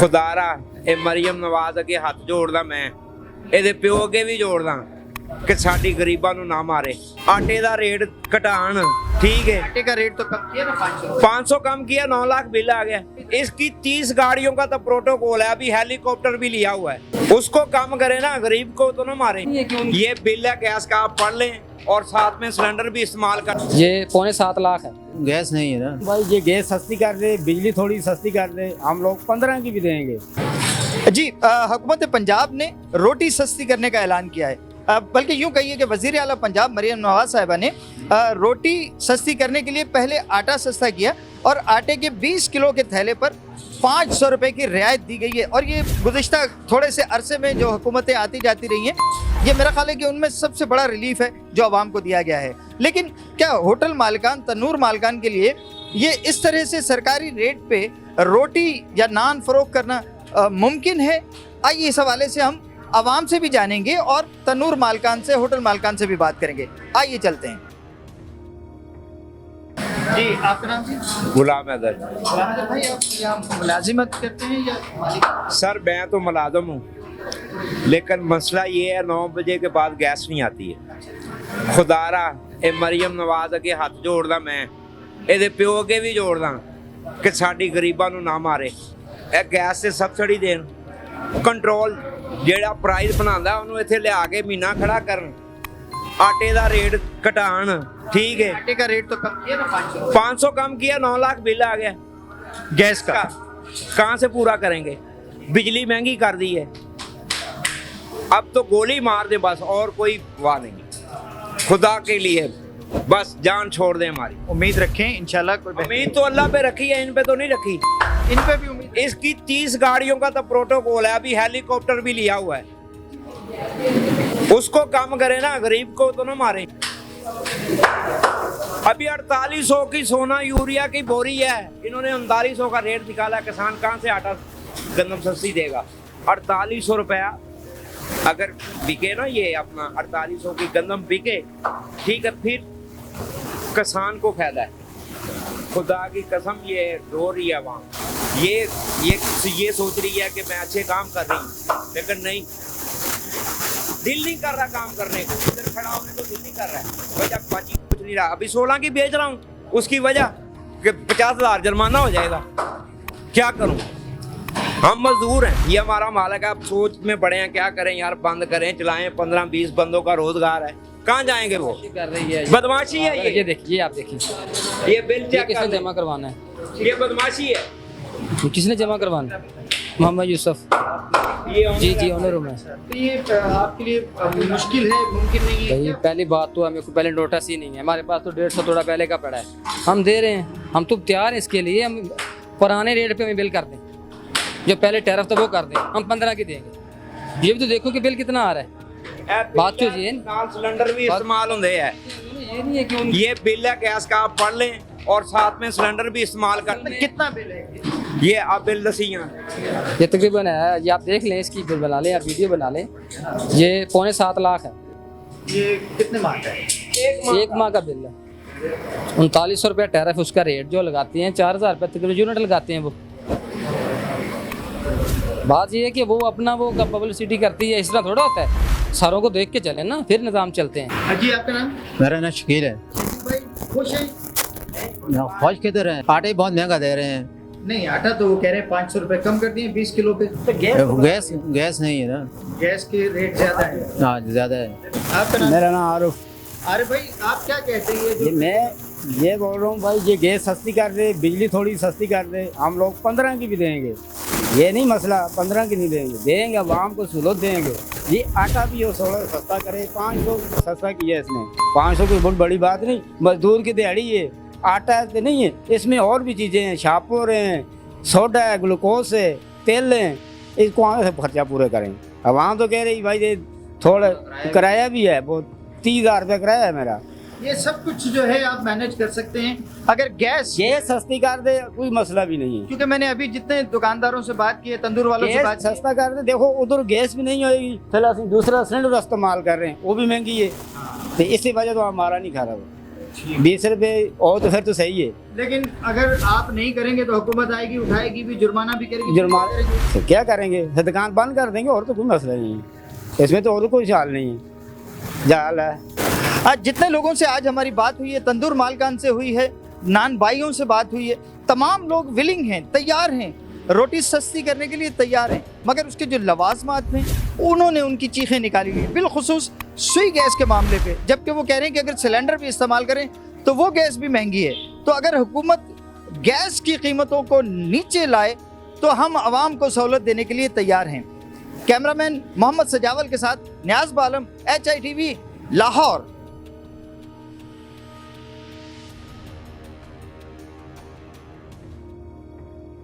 खुदारा ਇਹ ਮਰੀਮ ਨਵਾਜ਼ ਅੱਗੇ ਹੱਥ ਜੋੜਦਾ ਮੈਂ ਇਹਦੇ ਪਿਓ ਅੱਗੇ ਵੀ ਜੋੜਦਾ कि साडी गरीबां नूं ना मारे। आटे दा रेट घटाण, ठीक है, आटे का रेट तो कम किया ना 500 500 कम किया, 9 लाख बिल आ गया। इसकी 30 गाड़ियों का तो प्रोटोकॉल है, अभी हेलीकॉप्टर भी लिया हुआ है, उसको कम करे ना, गरीब को तो ना मारे। ये बिल है गैस का, आप पढ़ लें और साथ में सिलेंडर भी इस्तेमाल कर। ये 6.25 लाख है। गैस नहीं है ना भाई, ये गैस सस्ती कर दे, बिजली थोड़ी सस्ती कर दे, हम लोग 15 की भी देंगे। जी। हुकूमत पंजाब ने रोटी सस्ती करने का ऐलान किया है, बल्कि यूं कहिए कि वज़ीर आला पंजाब मरियम नवाज साहिबा ने रोटी सस्ती करने के लिए पहले आटा सस्ता किया और आटे के 20 किलो के थैले पर 500 रुपए की रियायत दी गई है। और ये गुज़िश्ता थोड़े से अरसे में जो हुकूमतें आती जाती रही हैं, ये मेरा ख्याल है कि उनमें सबसे बड़ा रिलीफ है जो आवाम को दिया गया है। लेकिन क्या होटल मालिकान, तनूर मालिकान के लिए ये इस तरह से सरकारी रेट पे रोटी या नान फरोख्त करना मुमकिन है? आइए इस हवाले से हम आवाम से भी जानेंगे और तनूर मालकान से, होटल मालकान से भी बात करेंगे। आइए चलते हैं। जी, आपका नाम जी? गुलाम हैदर। भाई, आप यहाँ मुलाजिमत करते हैं या मालिक? सर मैं तो मुलाजम हूँ, लेकिन मसला ये है 9 बजे के बाद गैस नहीं आती है। खुदारा ये मरियम नवाज अगे हथ जोड़दा मैं ਇਹਦੇ ਪਿਓ ਅੱਗੇ ਵੀ ਜੋੜਦਾ ਕਿ ਸਾਡੀ ਗਰੀਬਾਂ ਨੂੰ ਨਾ ਮਾਰੇ। ਇਹ ਗੈਸ ਤੇ ਸਬਸਿਡੀ ਦੇਣ, ਕੰਟਰੋਲ ਜਿਹੜਾ ਪ੍ਰਾਈਸ ਬਣਾਉਂਦਾ ਉਹਨੂੰ ਇੱਥੇ ਲਿਆ ਕੇ ਮਹੀਨਾ ਖੜਾ ਕਰਨ, आटे का रेट घटाण, ठीक है, आटे का रेट तो कम किया ना 500 कम किया, 9 लाख बिल आ गया गैस का। कहाँ से पूरा करेंगे? बिजली महंगी कर दी है, अब तो गोली मार दे बस, और कोई वाह नहीं। खुदा के लिए बस जान छोड़ दे हमारी। उम्मीद रखें इंशाल्लाह। कोई उम्मीद तो अल्लाह पे रखी है, इन पे तो नहीं रखी। इन पे भी उम्मीद। इसकी 30 गाड़ियों का तो प्रोटोकॉल है, अभी हेलीकॉप्टर भी लिया हुआ है, उसको कम करे ना, गरीब को तो ना मारे। अभी 4800 की सोना यूरिया की बोरी है, इन्होंने 3900 का रेट निकाला। किसान कहाँ से आटा गंदम सस्ती देगा? 4800 रुपया अगर बिके ना, ये अपना 4800 की गंदम बिके, ठीक है, फिर किसान को फायदा है। खुदा की कसम, ये रो रही है वहाँ, ये सोच रही है कि मैं अच्छे काम कर रही हूँ, लेकिन नहीं, दिल नहीं कर रहा काम करने को, इधर खड़ा होने को दिल नहीं कर रहा है। वजह बाजी कुछ नहीं रहा। अभी 16 की बेच रहा हूँ, उसकी वजह कि 50,000 जुर्माना हो जाएगा। क्या करूँ? हम मजदूर हैं, ये हमारा मालिक है। आप सोच में पड़े हैं, क्या करें यार, बंद करें, चलाएं, 15-20 बंदों का रोजगार है, कहाँ जाएंगे वो? कर रही है बदमाशी है ये देखिए, आप देखिए, ये बिल चेक किसने कर, जमा करवाना है? ये बदमाशी है। किसने जमा करवाना है? मोहम्मद यूसुफ। जी जी, ऑनर हूँ मैं। तो ये आपके लिए मुश्किल है, मुमकिन नहीं है? भाई पहली बात तो हमें को पहले नोटिस ही नहीं है, हमारे पास तो 150 थोड़ा पहले का पड़ा है, हम दे रहे हैं, हम तो तैयार हैं इसके लिए। हम पुराने रेट पे हमें बिल कर दें, जो पहले टैरिफ था वो कर दें, हम 15 की देंगे। ये भी तो देखो कि बिल कितना आ रहा है। बात तो ये नाल सिलेंडर भी इस्तेमाल होते हैं, ये नहीं है कि ये बिल है गैस का, आप पढ़ लें और साथ में सिलेंडर भी इस्तेमाल करते हैं। कितना बिल है ये आप बिल दसियाँ, ये तकरीबन है, ये आप देख लें, इसकी बिल बना लें या वीडियो बना लें, ये 6.25 लाख है। ये कितने माह का है? एक माह का बिल है। 3900 रुपया टैरिफ, उसका रेट जो लगाते हैं 4000 रुपये तकरीबन यूनिट लगाते हैं वो। बात ये है कि वो अपना वो पब्लिसिटी करती है, इस तरह थोड़ा होता है, सारों को देख के चले ना, फिर निज़ाम चलते हैं। जी, आपका नाम? मेरा नाम शकील है। भाई खुश है? फौज किधर है? आटे बहुत महंगा दे रहे हैं। नहीं, आटा तो वो कह रहे हैं 500 रुपए कम कर दिए 20 किलो पे। तो गैस नहीं है ना, गैस के रेट ज्यादा है। हाँ ज़्यादा है। आपका नाम? मेरा नाम आरुफ। अरे भाई, आप क्या कहते हैं? ये जो मैं ये बोल रहा हूँ भाई, ये गैस सस्ती कर दे, बिजली थोड़ी सस्ती कर दे, हम लोग 15 की भी देंगे। ये नहीं मसला, 15 की नहीं देंगे, आवाम को सहूलत देंगे। ये आटा भी हो थोड़ा सस्ता करे, 500 सस्ता किया इसने, 500 कोई बहुत बड़ी बात नहीं, मजदूर की दिहाड़ी है। आटा तो नहीं है, इसमें और भी चीज़ें हैं, शापोर हैं, सोडा है, ग्लूकोज है, तेल है, इसको कहाँ से खर्चा पूरे करें? आवाम तो कह रही भाई ये थोड़ा किराया भी है, बहुत 30,000 रुपये किराया है मेरा। ये सब कुछ जो है आप मैनेज कर सकते हैं अगर गैस सस्ती कर दे, कोई मसला भी नहीं है। क्योंकि मैंने अभी जितने दुकानदारों से बात की है, तंदूर वालों से बात सस्ता कर दे, देखो उधर गैस भी नहीं होगी, फिलहाल दूसरा सिलेंडर इस्तेमाल कर रहे हैं, वो भी महंगी है, तो इसी वजह तो हमारा नहीं खा रहा। 20 रुपए और तो फिर तो सही है। लेकिन अगर आप नहीं करेंगे तो हुकूमत आएगी, उठाएगी भी, जुर्माना भी करेगी। जुर्माना तो क्या करेंगे, फिर दुकान बंद कर देंगे और तो कोई मसला नहीं है इसमें, तो और कोई हाल नहीं है, जाल है। आज जितने लोगों से आज हमारी बात हुई है, तंदूर मालकान से हुई है, नान भाइयों से बात हुई है, तमाम लोग विलिंग हैं, तैयार हैं, रोटी सस्ती करने के लिए तैयार हैं, मगर उसके जो लवाजमात हैं उन्होंने उनकी चीखें निकाली हुई, बिलखुसूस सुई गैस के मामले पे, जबकि वो कह रहे हैं कि अगर सिलेंडर भी इस्तेमाल करें तो वो गैस भी महंगी है। तो अगर हुकूमत गैस की कीमतों को नीचे लाए तो हम आवाम को सहूलत देने के लिए तैयार हैं। कैमरामैन मोहम्मद सजावल के साथ न्याज़ बालम, HITV लाहौर।